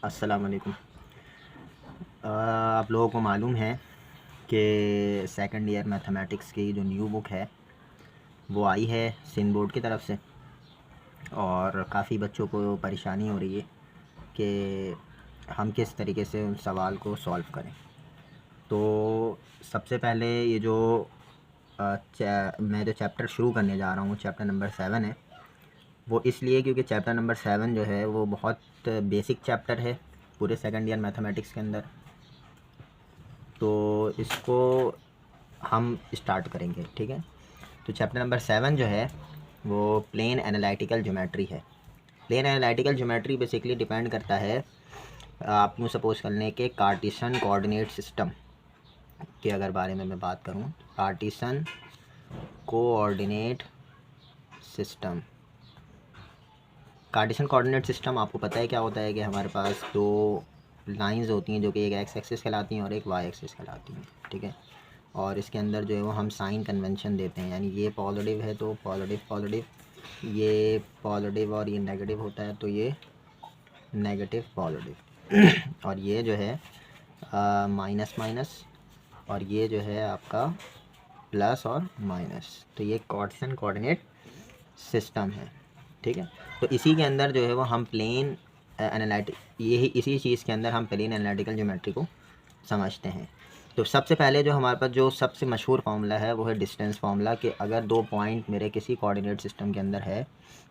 अस्सलाम वालेकुम। आप लोगों को मालूम है कि सेकंड ईयर मैथमेटिक्स की जो न्यू बुक है वो आई है सिंध बोर्ड की तरफ से, और काफ़ी बच्चों को परेशानी हो रही है कि हम किस तरीके से उन सवाल को सॉल्व करें। तो सबसे पहले ये जो मैं जो चैप्टर शुरू करने जा रहा हूँ, चैप्टर नंबर 7 है। वो इसलिए क्योंकि चैप्टर नंबर 7 जो है वो बहुत बेसिक चैप्टर है पूरे सेकंड ईयर मैथमेटिक्स के अंदर। तो इसको हम स्टार्ट करेंगे, ठीक है। तो चैप्टर नंबर 7 जो है वो प्लेन एनालिटिकल ज्योमेट्री है। Plane analytical geometry basically depend करता है, आप यूँ सपोज कर लें कि कार्टेशियन कोऑर्डिनेट सिस्टम के अगर बारे में मैं बात करूँ, Cartesian coordinate system. Cartesian coordinate system आपको पता है क्या होता है कि हमारे पास दो लाइंस होती हैं जो कि एक एक्स एक्सिस कहलाती हैं और एक वाई एक्सिस कहलाती हैं, ठीक है। और इसके अंदर जो है वो हम साइन कन्वेंशन देते हैं, यानी ये पॉजिटिव है तो पॉजिटिव पॉजिटिव, ये पॉजिटिव और ये नेगेटिव होता है तो ये नेगेटिव पॉजिटिव और ये जो है माइनस माइनस, और ये जो है आपका प्लस और माइनस। तो ये कार्टेशियन कोऑर्डिनेट सिस्टम है, ठीक है। तो इसी के अंदर जो है वो हम प्लेन यही इसी चीज़ के अंदर हम प्लेन एनालिटिकल ज्योमेट्री को समझते हैं। तो सबसे पहले जो हमारे पास जो सबसे मशहूर फार्मूला है वो है डिस्टेंस फार्मूला, कि अगर दो पॉइंट मेरे किसी कोऑर्डिनेट सिस्टम के अंदर है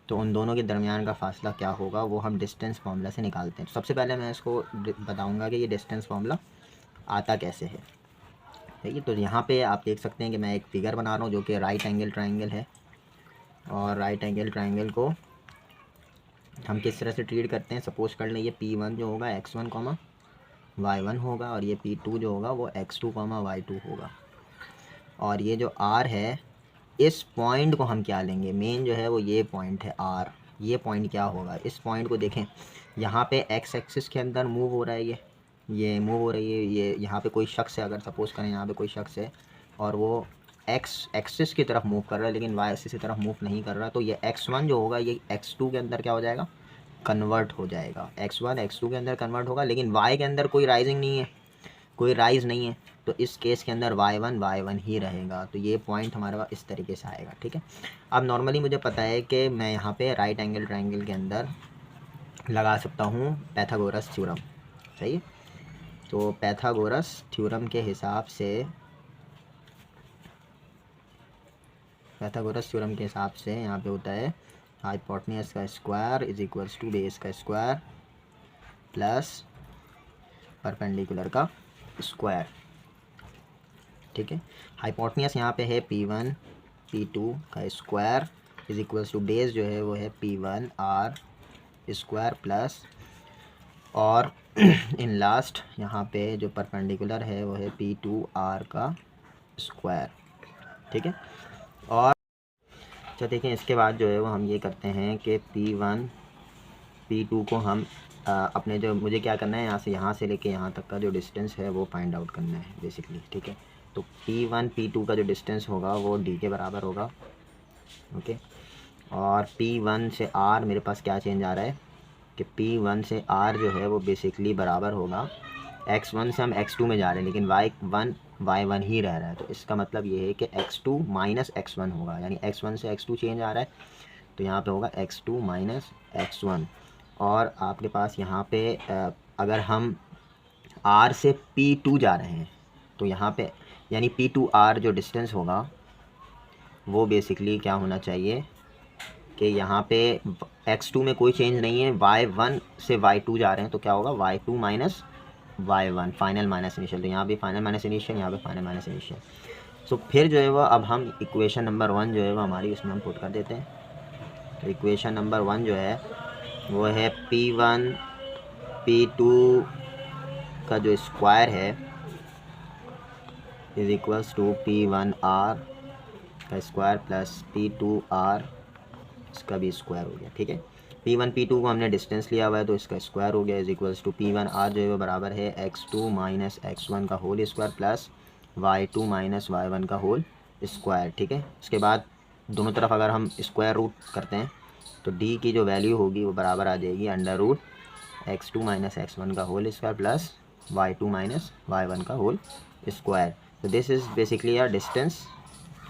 तो उन दोनों के दरमियान का फासला क्या होगा वो हम डिस्टेंस फार्मूला से निकालते हैं। सबसे पहले मैं इसको बताऊंगा कि ये डिस्टेंस फार्मूला आता कैसे है, ठीक है। तो यहाँ पे आप देख सकते हैं कि मैं एक फिगर बना रहा हूँ जो कि राइट एंगल ट्राइंगल है, और राइट एंगल ट्राइंगल को हम किस तरह से ट्रीट करते हैं। सपोज कर लें ये P1 जो होगा x1 y1 होगा, और ये P2 जो होगा वो x2 y2 होगा। और ये जो R है, इस पॉइंट को हम क्या लेंगे, मेन जो है वो ये पॉइंट है R। ये पॉइंट क्या होगा, इस पॉइंट को देखें, यहाँ पे x एक्सिस के अंदर मूव हो रहा है, ये मूव हो रही है। ये यहाँ पे कोई शख्स है, अगर सपोज़ करें यहाँ पे कोई शख्स है और वो x एक्सिस की तरफ मूव कर रहा है लेकिन y एक्सिस की तरफ मूव नहीं कर रहा, तो ये x1 जो होगा ये x2 के अंदर क्या हो जाएगा, कन्वर्ट हो जाएगा। x1 x2 के अंदर कन्वर्ट होगा, लेकिन y के अंदर कोई राइजिंग नहीं है, कोई राइज नहीं है, तो इस केस के अंदर y1 ही रहेगा। तो ये पॉइंट हमारे पास इस तरीके से आएगा, ठीक है। अब नॉर्मली मुझे पता है कि मैं यहाँ पे राइट एंगल ट्रायंगल के अंदर लगा सकता हूँ पाइथागोरस थ्योरम, सही है। तो पाइथागोरस थ्योरम के हिसाब से यहाँ पे होता है हाइपोटेन्यूज का square is equals to base का स्क्वायर प्लस परपेंडिकुलर का स्क्वायर, ठीक है। हाइपोटेन्यूज यहाँ पे है P1 P2 का square is equals to base जो है वो है P1 R स्क्वायर प्लस, और इन लास्ट यहाँ पे जो परपेंडिकुलर है वो है P2 R का स्क्वायर, ठीक है। और तो देखें इसके बाद जो है वो हम ये करते हैं कि P1 P2 को हम अपने जो मुझे क्या करना है, यहाँ से लेके यहाँ तक का जो डिस्टेंस है वो फाइंड आउट करना है बेसिकली, ठीक है। तो P1 P2 का जो डिस्टेंस होगा वो D के बराबर होगा, ओके। और P1 से R मेरे पास क्या चेंज आ रहा है कि P1 से R जो है वो बेसिकली बराबर होगा, x1 से हम x2 में जा रहे हैं लेकिन y1 ही रह रहा है, तो इसका मतलब ये है कि x2 माइनस x1 होगा, यानी x1 से x2 चेंज आ रहा है तो यहाँ पे होगा x2 माइनस x1। और आपके पास यहाँ पे अगर हम R से P2 जा रहे हैं तो यहाँ पे यानी P2R जो डिस्टेंस होगा वो बेसिकली क्या होना चाहिए कि यहाँ पे x2 में कोई चेंज नहीं है, y1 से y2 जा रहे हैं तो क्या होगा y2 minus y1, final minus initial. तो यहाँ भी फाइनल माइनस इनिशियल, यहाँ पे फाइनल माइनस इनिशियल। सो फिर जो है वो अब हम इक्वेशन नंबर 1 जो है वो हमारी उसमें हम पुट कर देते हैं। तो इक्वेशन नंबर 1 जो है वो है P1 P2 का जो स्क्वायर है इज इक्वल्स टू P1R का स्क्वायर प्लस P2R इसका भी स्क्वायर हो गया, ठीक है। P1 P2 को हमने डिस्टेंस लिया हुआ है तो इसका स्क्वायर हो गया इज इक्वल्स टू P1R जो है वो बराबर है x2 माइनस x1 का whole square plus y2 minus y1 का होल स्क्वायर, ठीक है। उसके बाद दोनों तरफ अगर हम स्क्वायर रूट करते हैं तो d की जो वैल्यू होगी वो बराबर आ जाएगी under root x2 minus x1 का whole square plus y2 minus y1 का होल स्क्वायर। तो this is basically a distance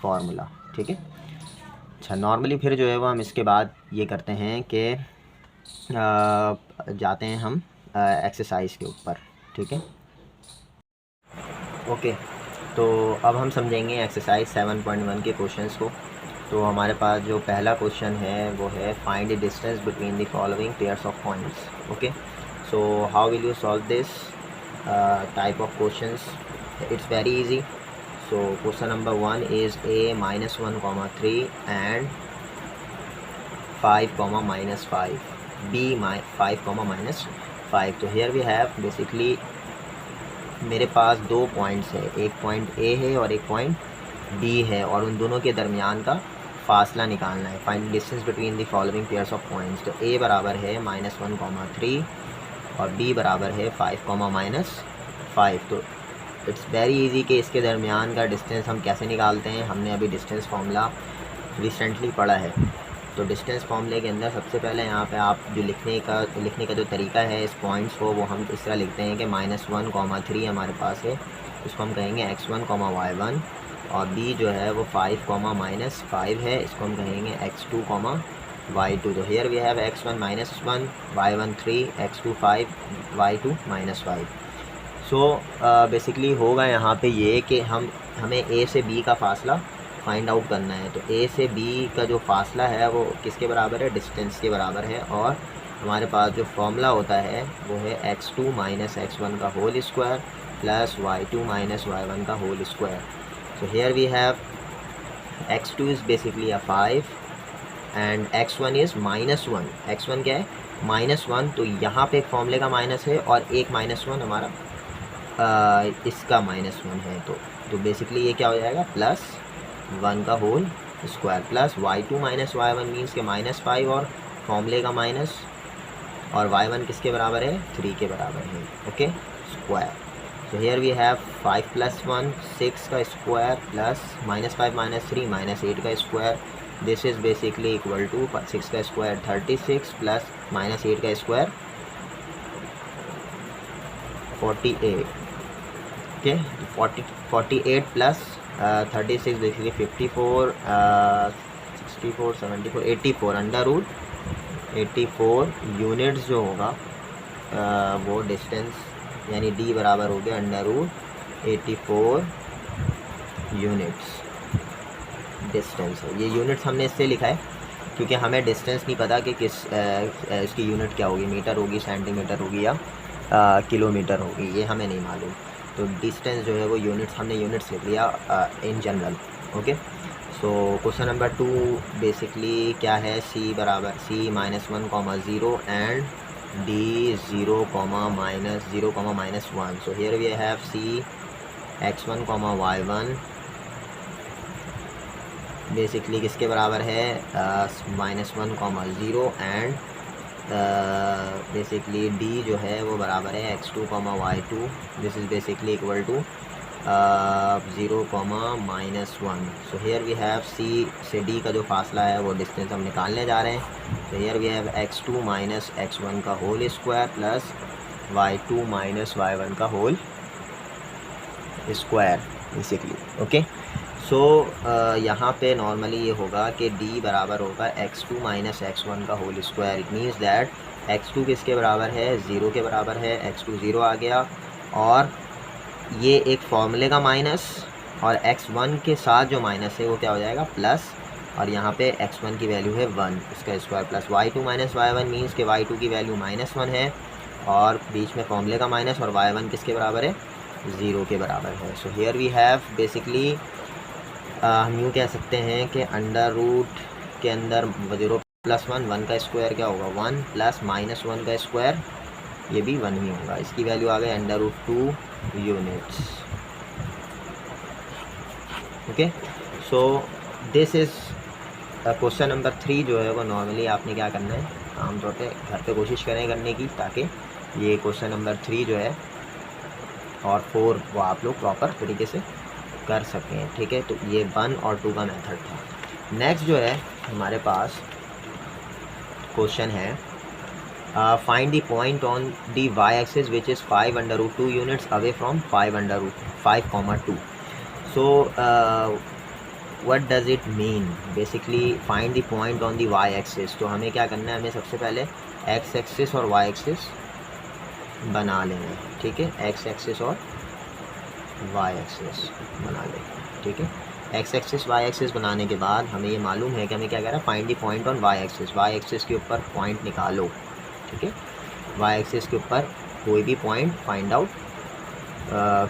formula, ठीक है। अच्छा, नॉर्मली फिर जो है वो हम इसके बाद ये करते हैं कि जाते हैं हम एक्सरसाइज के ऊपर, ठीक है। ओके, तो अब हम समझेंगे एक्सरसाइज 7.1 के क्वेश्चंस को। तो हमारे पास जो पहला क्वेश्चन है वो है find the distance between the following pairs of points. Okay, so how will you solve this type of questions? It's very easy. So question number 1 is a -1, 3 and 5, -5, b 5, -5। तो here we have basically मेरे पास दो points है, एक point A है और एक point B है, और उन दोनों के दरमियान का फासला निकालना है। Find distance between the following pairs of points. तो A बराबर है -1, 3 और B बराबर है 5, -5। तो इट्स वेरी इजी कि इसके दरमियान का डिस्टेंस हम कैसे निकालते हैं। हमने अभी डिस्टेंस फार्मूला रिसेंटली पढ़ा है। तो डिस्टेंस फार्मूले के अंदर सबसे पहले यहाँ पे आप जो लिखने का जो तरीका है इस पॉइंट्स को, वो हम इस तरह लिखते हैं कि -1, 3 हमारे पास है, इसको हम कहेंगे x1, y1, और b जो है वो 5, -5 है, इसको हम कहेंगे x2, y2। तो here we have x1 -1, y1 3, x2 5, y2 -5। So basically होगा यहाँ पे ये कि हमें a से b का फासला फाइंड आउट करना है। तो a से b का जो फासला है वो किसके बराबर है? डिस्टेंस के बराबर है। और हमारे पास जो फॉर्मूला होता है वो है x2 माइनस x1 का whole square plus y2 minus y1 का whole square. So here we have x2 is basically uh 5 and x1 is -1। x1 क्या है? -1। तो यहाँ पे एक फॉर्मूले का माइनस है और एक -1 हमारा इसका -1 है। तो बेसिकली ये क्या हो जाएगा? +1 का whole square plus y2 minus y1 means के -5 और फॉर्मूले का माइनस, और y1 किसके बराबर है? 3 के बराबर है। Okay, square. So here we have 5 + 1 6 का स्क्वायर प्लस -5 - 3 -8 का square. This is basically equal to 6 का स्क्वायर 36 प्लस -8 का square 48। Okay, 48 plus 36 basically 54, 64, 74, 84 √84 units जो होगा वो डिस्टेंस, यानी d बराबर हो गया √84 यूनिट्स डिस्टेंस है। ये यूनिट्स हमने इससे लिखा है क्योंकि हमें डिस्टेंस नहीं पता कि किस इसकी यूनिट क्या होगी, मीटर होगी, सेंटीमीटर होगी या किलोमीटर होगी, ये हमें नहीं मालूम। तो डिस्टेंस जो है वो यूनिट्स, हमने यूनिट्स लिख लिया in general. Okay, so question number 2 basically क्या है? c बराबर c -1, 0 and d 0, -1। So here we have c x1, y1 basically किसके बराबर है? -1, 0 एंड बेसिकली d जो है वो बराबर है x2, y2। This is basically equal to 0, -1। So here we have c से d का जो फासला है वो डिस्टेंस हम निकालने जा रहे हैं। तो here we have x2 minus x1 का whole square plus y2 minus y1 का होल स्क्वायर बेसिकली। ओके, सो यहाँ पे नॉर्मली ये होगा कि d बराबर होगा x2 माइनस x1 का whole square. It means that x2 किसके बराबर है? 0 के बराबर है। x2 0 आ गया, और ये एक फॉर्मूले का माइनस, और x1 के साथ जो माइनस है वो क्या हो जाएगा? प्लस, और यहाँ पे x1 की वैल्यू है 1, इसका square plus y2 minus y1 means के y2 की वैल्यू -1 है, और बीच में फॉर्मूले का माइनस, और y1 किसके बराबर है? 0 के बराबर है। So here we have basically हम यूँ कह सकते हैं कि अंडर रूट के अंदर 0 + 1 का स्क्वायर क्या होगा? 1 प्लस -1 का स्क्वायर, ये भी 1 ही होगा। इसकी वैल्यू आ गई √2 units. Okay, so this is question number 3 जो है वो नॉर्मली आपने क्या करना है, आमतौर पे घर पे कोशिश करें करने की, ताकि ये क्वेश्चन नंबर 3 जो है और 4 वो आप लोग प्रॉपर तरीके से कर सकें। ठीक है, तो ये 1 और 2 का मेथड था। नेक्स्ट जो है हमारे पास क्वेश्चन है find the point on the y-axis which is 5√2 units away from 5/2. So what does it mean? Basically find the point on the y-axis. तो हमें क्या करना है, हमें सबसे पहले x-axis और y-axis बना लेना है, ठीक है। x-axis और y-axis बना लेना है, ठीक है। x-axis y-axis बनाने के बाद हमें ये मालूम है कि हमें क्या कह रहा है, find the point on y-axis। y-axis के ऊपर पॉइंट निकालो, ठीक है। y-axis के ऊपर कोई भी पॉइंट फाइंड आउट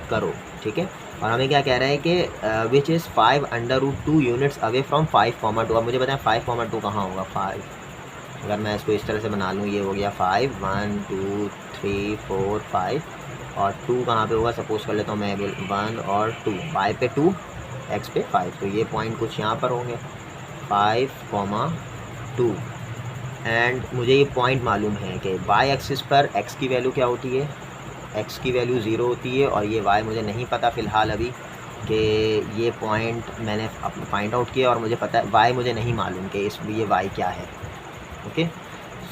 करो, ठीक है। और हमें क्या कह रहा है कि which is 5/2 units away from 5,2। अब मुझे बताएं 5,2 कहाँ होगा। 5, अगर मैं इसको इस तरह से बना लूँ, ये हो गया 5, 1 2 3 4 5, और 2 कहाँ पे होगा, सपोज़ कर लेता हूँ मैं 1 और 2, 5 पे 2, x पे 5, तो ये पॉइंट कुछ यहाँ पर होंगे 5,2। एंड मुझे ये पॉइंट मालूम है कि वाई एक्सिस पर x की वैल्यू क्या होती है, x की वैल्यू 0 होती है, और ये y मुझे नहीं पता फ़िलहाल अभी कि ये पॉइंट मैंने फाइंड आउट किया, और मुझे पता है y मुझे नहीं मालूम कि इस ये y क्या है, ओके।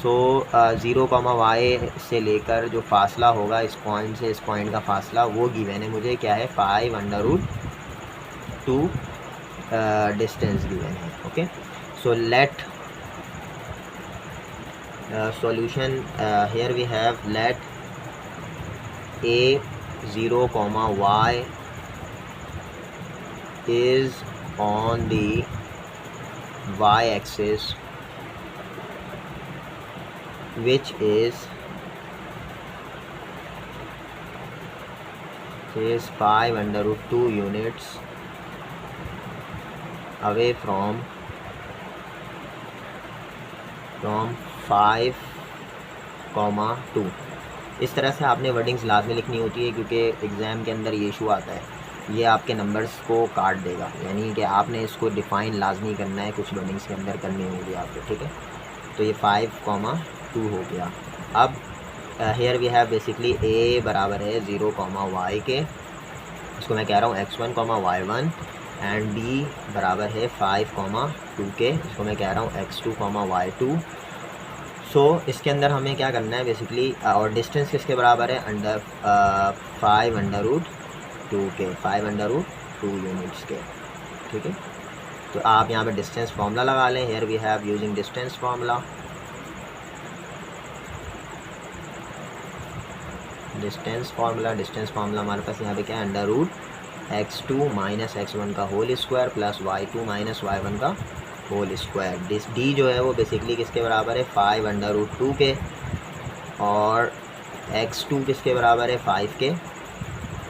सो 0, y से लेकर जो फासला होगा इस पॉइंट से इस पॉइंट का फासला, वो गिवन है मुझे क्या है, 5/2 डिस्टेंस गिवन है, okay. So let solution, here we have let a 0, y is on the y-axis which is 5/2 units away from 5,2। इस तरह से आपने वर्डिंग्स लाजमी लिखनी होती है, क्योंकि एग्ज़ाम के अंदर ये इशू आता है, ये आपके नंबर्स को काट देगा, यानी कि आपने इसको डिफ़ाइन लाजमी करना है, कुछ वर्डिंग्स के अंदर करनी होगी आपको, ठीक है। तो ये 5,2 हो गया। अब here we have basically a बराबर है 0, y के, इसको मैं कह रहा हूँ x1, y1, एंड b बराबर है 5,2 के, इसको मैं कह रहा हूँ x2, y2। सो इसके अंदर हमें क्या करना है बेसिकली, और डिस्टेंस किसके बराबर है, अंडर 5/2 के, 5/2 यूनिट्स के, ठीक है। तो आप यहाँ पे डिस्टेंस फार्मूला लगा लें। Here we have using distance formula, distance formula हमारे पास यहाँ पे क्या है, √x2 - x1 का whole square plus y2 - y1 का होल स्क्वायर। डी जो है वो बेसिकली किसके बराबर है, 5/2 के, और x2 किसके बराबर है, 5 के,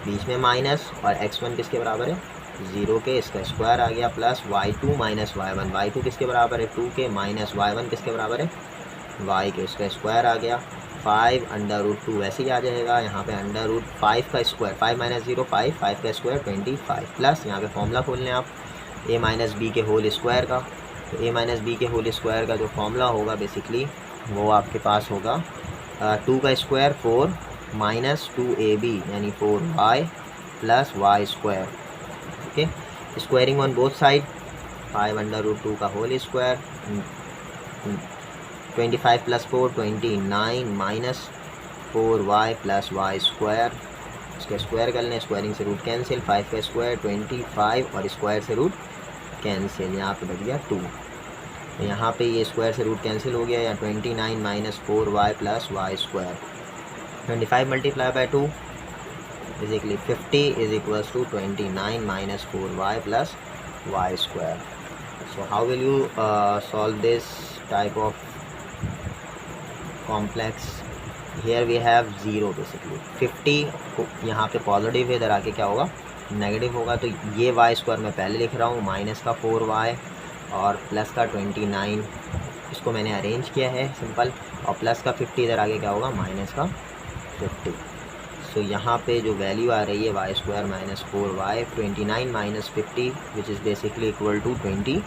बीच में माइनस, और x1 किसके बराबर है, 0 के, इसका स्क्वायर आ गया, प्लस y2 - y1, y2 किसके बराबर है, 2 के, माइनस y1 किसके बराबर है, y के, इसका स्क्वायर आ गया। 5/2 वैसे ही आ जाएगा, यहाँ पे √5 का स्क्वायर, 5 - 0 5, 5 का स्क्वायर 25, प्लस यहाँ पे फॉर्मूला खोल लें आप a - b के होल स्क्वायर का। तो a - b के होल स्क्वायर का जो फॉर्मूला होगा बेसिकली वो आपके पास होगा 2 का स्क्वायर 4 - 2ab यानी 4y plus y square, okay. Squaring on both side, 5/2 का whole square, 25 + 4 29 minus 4y plus y square, इसका स्क्वायर कर लें, स्क्वायरिंग से रूट कैंसिल, 5 का स्क्वायर 25 और स्क्वायर से रूट कैंसिल, यहाँ पे बच गया 2। तो यहाँ पे ये स्क्वायर से रूट कैंसिल हो गया, या 29 minus 4y plus y square, 25 × 2 basically 50 = 29 minus 4y plus y square. So how will you solve this type of complex. Here we have 0 basically, 50 यहाँ पे पॉजिटिव है, इधर आके क्या होगा, नेगेटिव होगा। तो ये y स्क्वायर मैं पहले लिख रहा हूँ, माइनस का 4y और प्लस का 29, इसको मैंने अरेंज किया है सिंपल, और प्लस का 50 इधर आगे क्या होगा, माइनस का 50। सो यहाँ पे जो वैल्यू आ रही है y square minus 4y, 29 minus 50 which is basically equal to 21,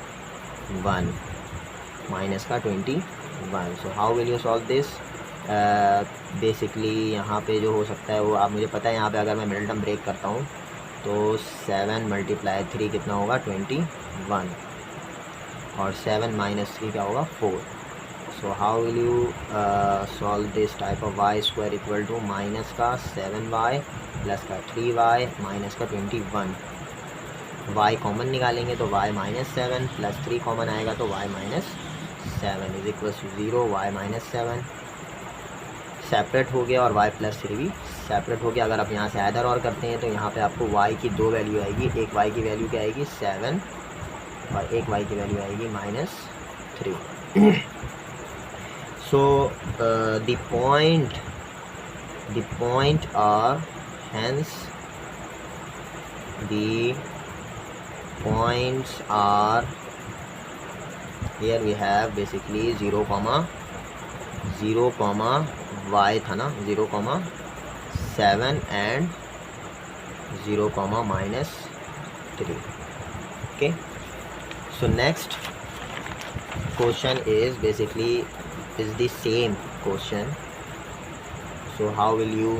minus का 21। So how will you solve this. Basically यहाँ पे जो हो सकता है वो आप, मुझे पता है यहाँ पे अगर मैं मिडिल टर्म ब्रेक करता हूँ तो 7 × 3 कितना होगा, 21, और 7 - 3 क्या होगा, 4। So how will you solve this type of y square equal to minus का 7y प्लस का 3y माइनस का 21। y कॉमन निकालेंगे तो y -7 प्लस 3 कॉमन आएगा तो y -7 is equal to 0। y -7 separate हो गया और y + 3 भी सेपरेट हो गया। अगर आप यहाँ से ऐडर और करते हैं तो यहाँ पे आपको y की दो वैल्यू आएगी, एक y की वैल्यू क्या आएगी 7 और एक y की वैल्यू आएगी -3। सो द पॉइंट और hence the points are here we have basically 0, y था ना 0, 7 and 0, -3। okay, so next question is basically is the same question. So how will you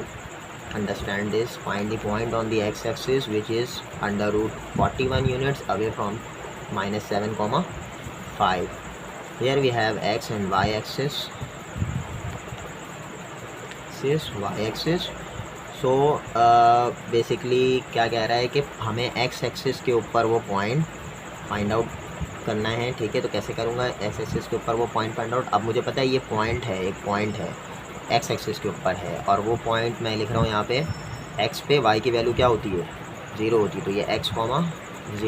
understand this? Find the point on the x-axis which is √41 units away from -7, 5. Here we have x and y-axis. So basically क्या कह रहा है कि हमें x axis के ऊपर वो point find out करना है। ठीक है, तो कैसे करूँगा? एक्स एक्सिस के ऊपर वो पॉइंट फाइंड आउट। अब मुझे पता है ये पॉइंट है, एक पॉइंट है एक्स एक्सिस के ऊपर है और वो पॉइंट मैं लिख रहा हूँ यहाँ पे एक्स पे वाई की वैल्यू क्या होती है 0 होती है। तो ये x, 0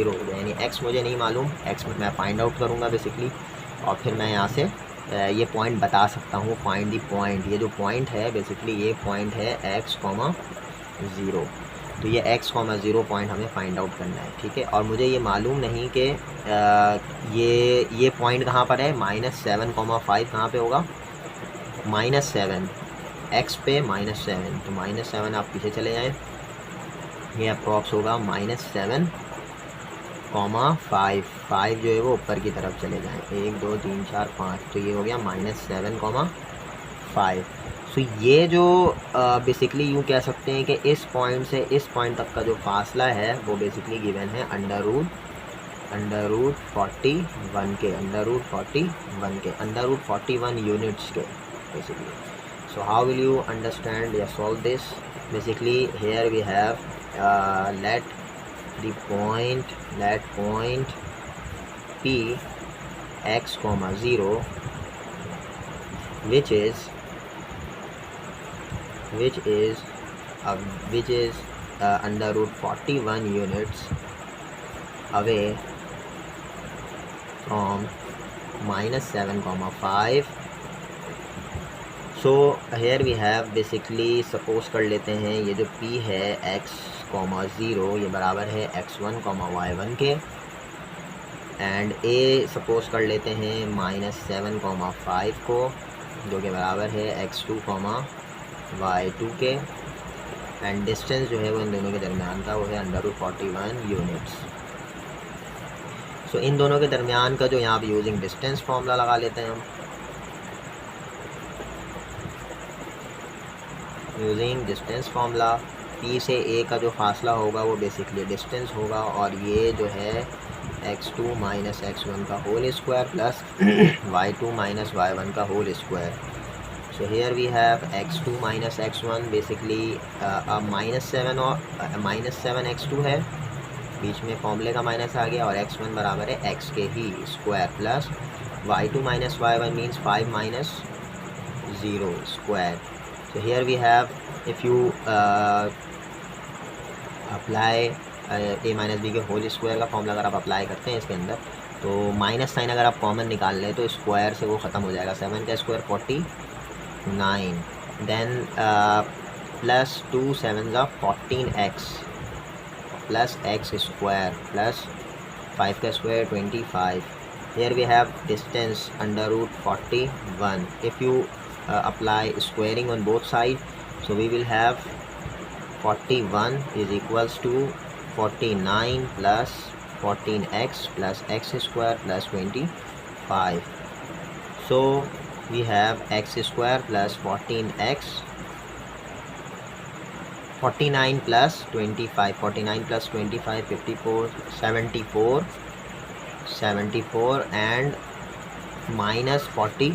हो गया, यानी x मुझे नहीं मालूम, x में मैं फाइंड आउट करूँगा बेसिकली और फिर मैं यहाँ से ये पॉइंट बता सकता हूँ। फाइंड दी पॉइंट, ये जो पॉइंट है बेसिकली ये पॉइंट है x, 0। तो ये x, 0 पॉइंट हमें फाइंड आउट करना है। ठीक है, और मुझे ये मालूम नहीं कि ये पॉइंट कहाँ पर है। -7, 5 कहाँ पे होगा? -7 x पे -7, तो -7 आप पीछे चले जाएँ, ये अप्रॉक्स होगा -7, 5 जो है वो ऊपर की तरफ चले जाएँ, 1 2 3 4 5, तो ये हो गया -7, 5। सो ये जो बेसिकली यूँ कह सकते हैं कि इस पॉइंट से इस पॉइंट तक का जो फासला है वो बेसिकली गिवन है √41 के, √41 यूनिट्स के basically. So how will you understand or solve this? Basically here we have let point P x, 0 which is √41 units away from -7, 5. So here we have basically suppose कर लेते हैं ये जो P है x, 0 ये बराबर है x1, y1 के, एंड A सपोज कर लेते हैं -7, 5 को, जो कि बराबर है x2, y2 के, एंड डिस्टेंस जो है वो इन दोनों के दरमियान का वो है √41 यूनिट्स। सो इन दोनों के दरमियान का जो यहाँ पे यूजिंग डिस्टेंस फॉर्मूला लगा लेते हैं हम। यूजिंग डिस्टेंस फार्मूला, P से A का जो फासला होगा वो बेसिकली डिस्टेंस होगा, और ये जो है x2 - x1 का whole square plus y2 - y1 का whole square. So here we have x2 - x1 basically -7 और -7 x2 है, बीच में फॉर्मूले का माइनस आ गया, और x1 बराबर है x के ही square plus y2 - y1 means 5 - 0 square. So here we have, if you apply a - b के होल स्क्वायर का फॉर्मूला अगर आप अप्लाई करते हैं इसके अंदर, तो माइनस साइन अगर आप कॉमन निकाल लें तो स्क्वायर से वो ख़त्म हो जाएगा। 7 का square 49, then plus 2 7 14x plus x square plus 5 का square 25। Here we have distance √41. If you apply squaring on both sides, so we will have 41 is equals to 49 plus 14x plus x square plus 25. So we have x square plus 14x, 49 plus 25, 49 plus 25 54 74 and minus 40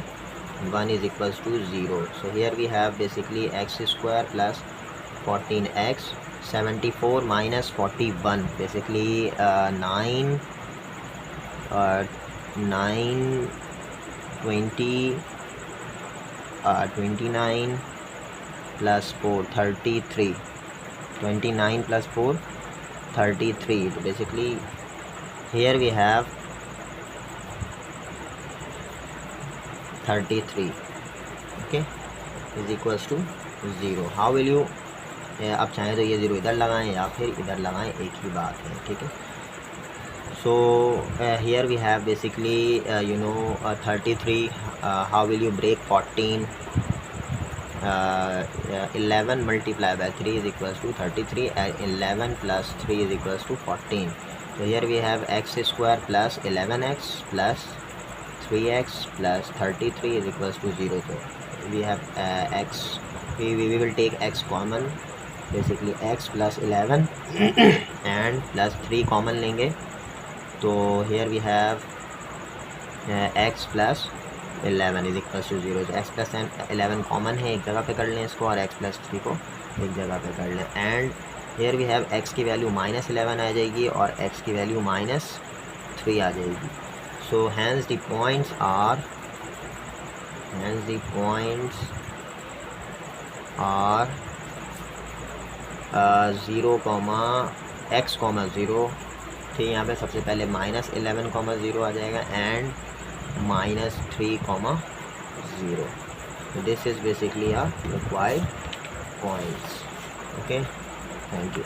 1 is equals to 0. So here we have basically x square plus 14x, 74 minus 41, basically 9 20 29 plus 4 33, 29 plus 4 33. So basically here we have 33, okay, is equals to 0. How will you, आप चाहें तो ये 0 इधर लगाएं या फिर इधर लगाएं, एक ही बात है, ठीक है. So here we have basically 33. How will you break 14? 11 multiplied by 3 is equals to 33, and 11 plus 3 is equals to 14. So here we have x square plus 11x plus 3x plus 33 is equals to 0. So we have x, we will take x common, basically x plus 11 and plus 3 common लेंगे. तो here we have x plus 11 is equals to 0. तो x plus 11 common है, एक जगह पे कर लें इसको, और x plus 3 को एक जगह पे कर लें. And here we have x की वैल्यू -11 आ जाएगी और x की वैल्यू -3 आ जाएगी. So hence the points are 0, x, 0. ठीक, यहाँ पे सबसे पहले -11, 0 आ जाएगा and -3, 0. So this is basically a required points. Okay, thank you.